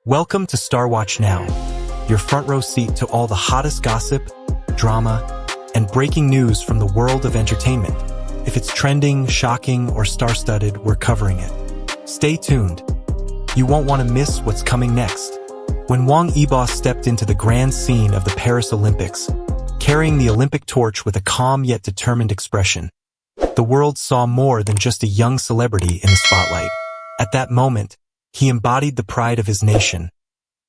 Welcome to StarWatch Now, your front row seat to all the hottest gossip, drama, and breaking news from the world of entertainment. If it's trending, shocking, or star-studded, we're covering it. Stay tuned. You won't want to miss what's coming next. When Wang Yibo stepped into the grand scene of the Paris Olympics, carrying the Olympic torch with a calm yet determined expression, the world saw more than just a young celebrity in the spotlight. At that moment, he embodied the pride of his nation,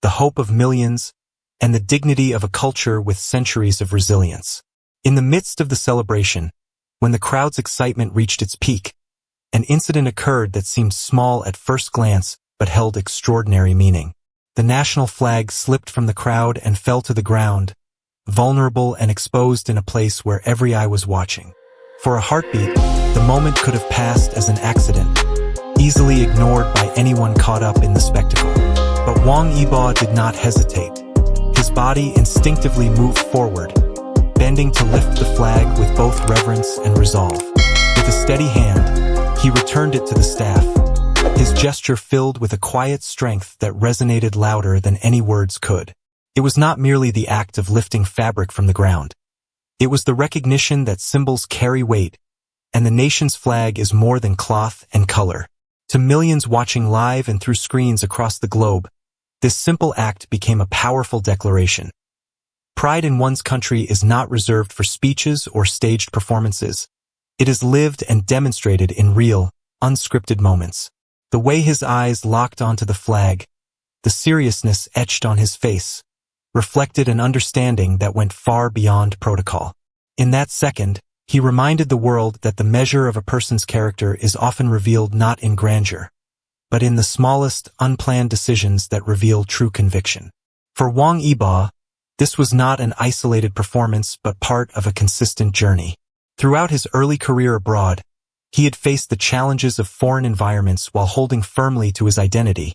the hope of millions, and the dignity of a culture with centuries of resilience. In the midst of the celebration, when the crowd's excitement reached its peak, an incident occurred that seemed small at first glance but held extraordinary meaning. The national flag slipped from the crowd and fell to the ground, vulnerable and exposed in a place where every eye was watching. For a heartbeat, the moment could have passed as an accident, easily ignored by anyone caught up in the spectacle. But Wang Yibo did not hesitate. His body instinctively moved forward, bending to lift the flag with both reverence and resolve. With a steady hand, he returned it to the staff, his gesture filled with a quiet strength that resonated louder than any words could. It was not merely the act of lifting fabric from the ground. It was the recognition that symbols carry weight, and the nation's flag is more than cloth and color. To millions watching live and through screens across the globe, this simple act became a powerful declaration. Pride in one's country is not reserved for speeches or staged performances. It is lived and demonstrated in real, unscripted moments. The way his eyes locked onto the flag, the seriousness etched on his face, reflected an understanding that went far beyond protocol. In that second, he reminded the world that the measure of a person's character is often revealed not in grandeur, but in the smallest, unplanned decisions that reveal true conviction. For Wang Yibo, this was not an isolated performance but part of a consistent journey. Throughout his early career abroad, he had faced the challenges of foreign environments while holding firmly to his identity,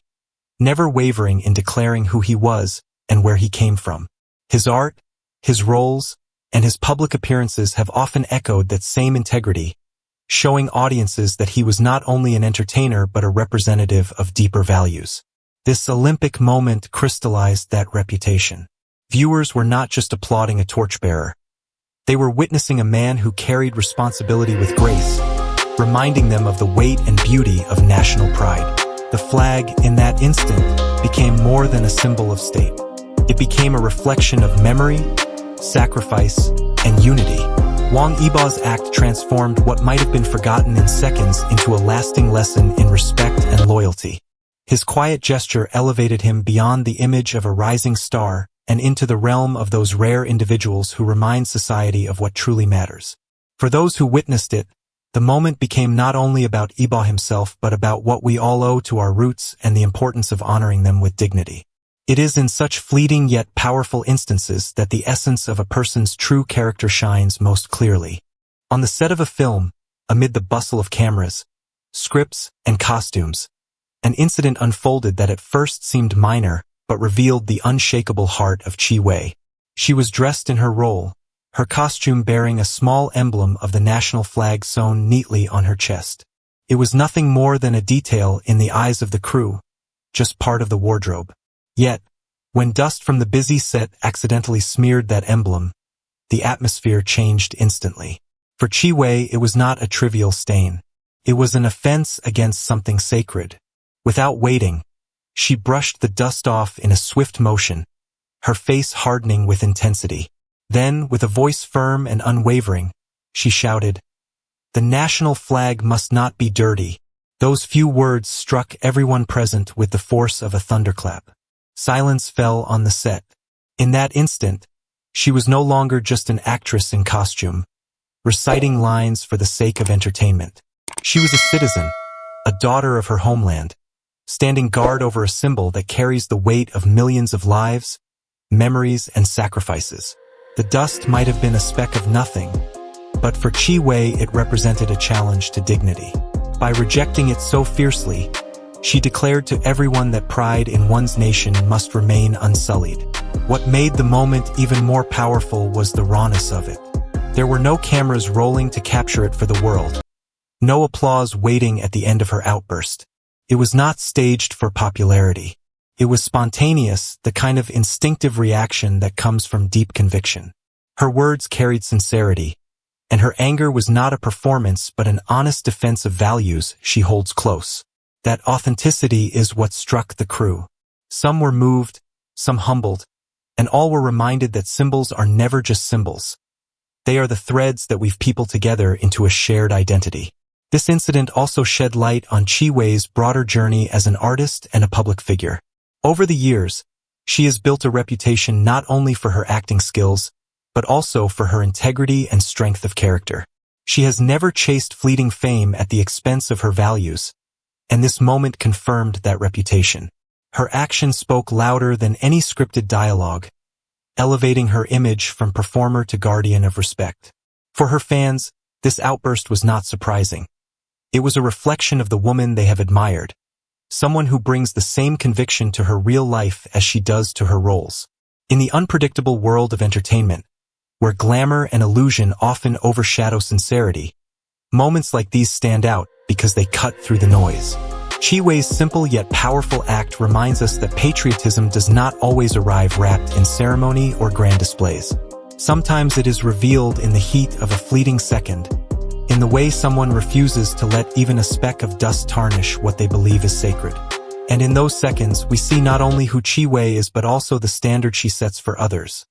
never wavering in declaring who he was and where he came from. His art, his roles, and his public appearances have often echoed that same integrity, showing audiences that he was not only an entertainer but a representative of deeper values. This Olympic moment crystallized that reputation. Viewers were not just applauding a torchbearer. They were witnessing a man who carried responsibility with grace, reminding them of the weight and beauty of national pride. The flag, in that instant, became more than a symbol of state. It became a reflection of memory, sacrifice, and unity. Wang Yibo's act transformed what might have been forgotten in seconds into a lasting lesson in respect and loyalty. His quiet gesture elevated him beyond the image of a rising star and into the realm of those rare individuals who remind society of what truly matters. For those who witnessed it, the moment became not only about Yibo himself but about what we all owe to our roots and the importance of honoring them with dignity. It is in such fleeting yet powerful instances that the essence of a person's true character shines most clearly. On the set of a film, amid the bustle of cameras, scripts, and costumes, an incident unfolded that at first seemed minor but revealed the unshakable heart of Qi Wei. She was dressed in her role, her costume bearing a small emblem of the national flag sewn neatly on her chest. It was nothing more than a detail in the eyes of the crew, just part of the wardrobe. Yet, when dust from the busy set accidentally smeared that emblem, the atmosphere changed instantly. For Qi Wei, it was not a trivial stain. It was an offense against something sacred. Without waiting, she brushed the dust off in a swift motion, her face hardening with intensity. Then, with a voice firm and unwavering, she shouted, "The national flag must not be dirty." Those few words struck everyone present with the force of a thunderclap. Silence fell on the set. In that instant, she was no longer just an actress in costume, reciting lines for the sake of entertainment. She was a citizen, a daughter of her homeland, standing guard over a symbol that carries the weight of millions of lives, memories, and sacrifices. The dust might have been a speck of nothing, but for Qi Wei it represented a challenge to dignity. By rejecting it so fiercely, she declared to everyone that pride in one's nation must remain unsullied. What made the moment even more powerful was the rawness of it. There were no cameras rolling to capture it for the world, no applause waiting at the end of her outburst. It was not staged for popularity. It was spontaneous, the kind of instinctive reaction that comes from deep conviction. Her words carried sincerity, and her anger was not a performance but an honest defense of values she holds close. That authenticity is what struck the crew. Some were moved, some humbled, and all were reminded that symbols are never just symbols. They are the threads that weave people together into a shared identity. This incident also shed light on Qi Wei's broader journey as an artist and a public figure. Over the years, she has built a reputation not only for her acting skills, but also for her integrity and strength of character. She has never chased fleeting fame at the expense of her values, and this moment confirmed that reputation. Her actions spoke louder than any scripted dialogue, elevating her image from performer to guardian of respect. For her fans, this outburst was not surprising. It was a reflection of the woman they have admired, someone who brings the same conviction to her real life as she does to her roles. In the unpredictable world of entertainment, where glamour and illusion often overshadow sincerity, moments like these stand out because they cut through the noise. Qi Wei's simple yet powerful act reminds us that patriotism does not always arrive wrapped in ceremony or grand displays. Sometimes it is revealed in the heat of a fleeting second, in the way someone refuses to let even a speck of dust tarnish what they believe is sacred. And in those seconds, we see not only who Qi Wei is but also the standard she sets for others.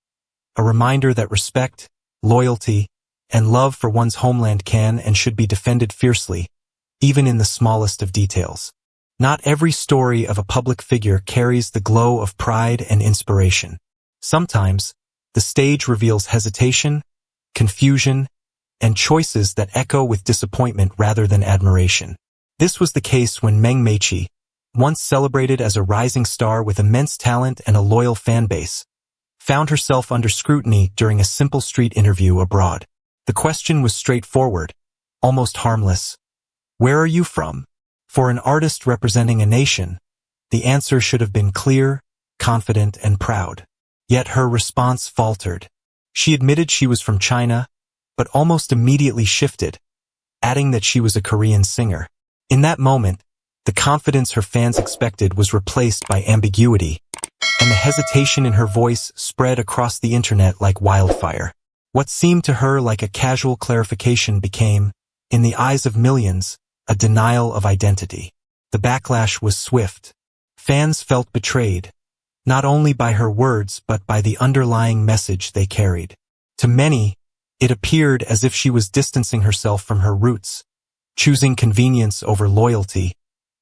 A reminder that respect, loyalty, and love for one's homeland can and should be defended fiercely, even in the smallest of details. Not every story of a public figure carries the glow of pride and inspiration. Sometimes, the stage reveals hesitation, confusion, and choices that echo with disappointment rather than admiration. This was the case when Meng Meiqi, once celebrated as a rising star with immense talent and a loyal fan base, found herself under scrutiny during a simple street interview abroad. The question was straightforward, almost harmless. Where are you from? For an artist representing a nation, the answer should have been clear, confident, and proud. Yet her response faltered. She admitted she was from China, but almost immediately shifted, adding that she was a Korean singer. In that moment, the confidence her fans expected was replaced by ambiguity, and the hesitation in her voice spread across the internet like wildfire. What seemed to her like a casual clarification became, in the eyes of millions, a denial of identity. The backlash was swift. Fans felt betrayed, not only by her words but by the underlying message they carried. To many, it appeared as if she was distancing herself from her roots, choosing convenience over loyalty,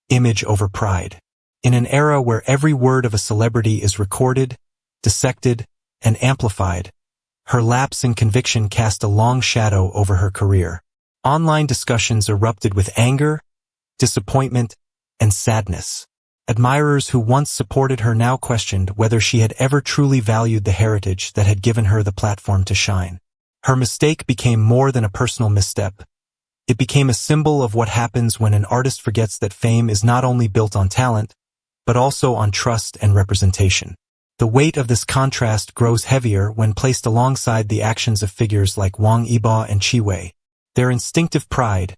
image over pride. In an era where every word of a celebrity is recorded, dissected, and amplified, her lapse in conviction cast a long shadow over her career. Online discussions erupted with anger, disappointment, and sadness. Admirers who once supported her now questioned whether she had ever truly valued the heritage that had given her the platform to shine. Her mistake became more than a personal misstep. It became a symbol of what happens when an artist forgets that fame is not only built on talent, but also on trust and representation. The weight of this contrast grows heavier when placed alongside the actions of figures like Wang Yibo and Qi Wei. Their instinctive pride,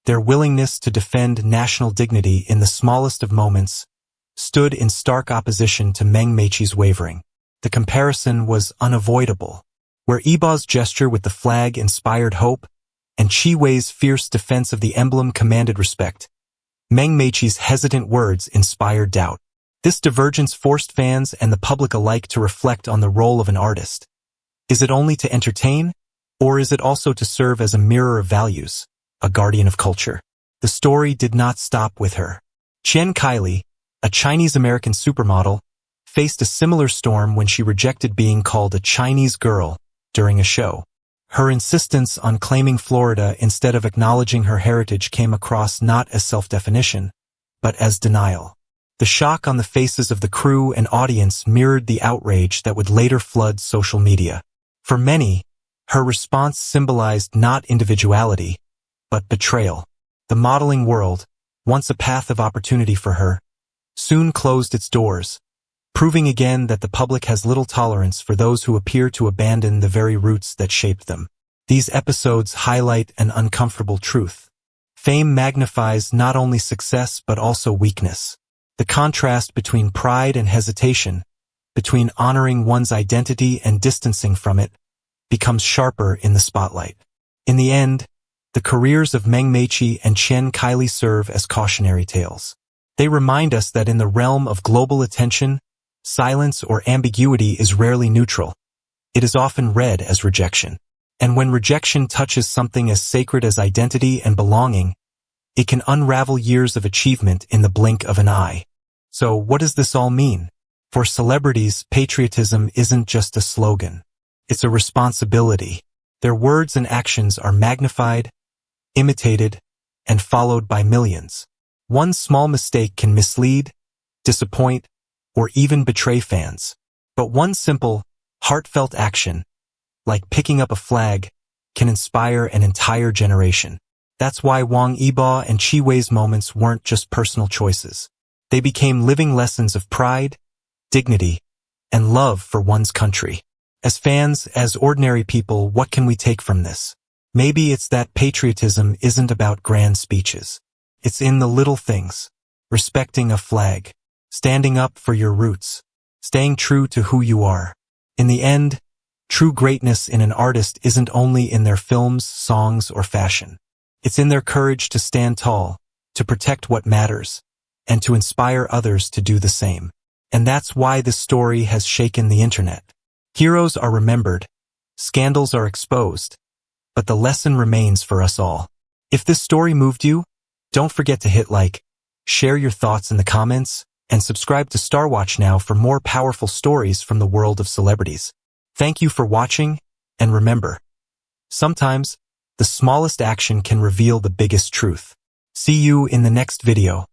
their willingness to defend national dignity in the smallest of moments, stood in stark opposition to Meng Meiqi's wavering. The comparison was unavoidable. Where Yibo's gesture with the flag inspired hope, and Qi Wei's fierce defense of the emblem commanded respect, Meng Meiqi's hesitant words inspired doubt. This divergence forced fans and the public alike to reflect on the role of an artist. Is it only to entertain? Or is it also to serve as a mirror of values, a guardian of culture? The story did not stop with her. Chen Kylie, a Chinese-American supermodel, faced a similar storm when she rejected being called a Chinese girl during a show. Her insistence on claiming Florida instead of acknowledging her heritage came across not as self-definition, but as denial. The shock on the faces of the crew and audience mirrored the outrage that would later flood social media. For many, her response symbolized not individuality, but betrayal. The modeling world, once a path of opportunity for her, soon closed its doors, proving again that the public has little tolerance for those who appear to abandon the very roots that shaped them. These episodes highlight an uncomfortable truth. Fame magnifies not only success but also weakness. The contrast between pride and hesitation, between honoring one's identity and distancing from it, becomes sharper in the spotlight. In the end, the careers of Meng Meiqi and Chen Kaili serve as cautionary tales. They remind us that in the realm of global attention, silence or ambiguity is rarely neutral. It is often read as rejection. And when rejection touches something as sacred as identity and belonging, it can unravel years of achievement in the blink of an eye. So what does this all mean? For celebrities, patriotism isn't just a slogan. It's a responsibility. Their words and actions are magnified, imitated, and followed by millions. One small mistake can mislead, disappoint, or even betray fans. But one simple, heartfelt action, like picking up a flag, can inspire an entire generation. That's why Wang Yibo and Qi Wei's moments weren't just personal choices. They became living lessons of pride, dignity, and love for one's country. As fans, as ordinary people, what can we take from this? Maybe it's that patriotism isn't about grand speeches. It's in the little things. Respecting a flag, standing up for your roots, staying true to who you are. In the end, true greatness in an artist isn't only in their films, songs, or fashion. It's in their courage to stand tall, to protect what matters, and to inspire others to do the same. And that's why this story has shaken the internet. Heroes are remembered, scandals are exposed, but the lesson remains for us all. If this story moved you, don't forget to hit like, share your thoughts in the comments, and subscribe to StarWatch Now for more powerful stories from the world of celebrities. Thank you for watching, and remember, sometimes the smallest action can reveal the biggest truth. See you in the next video.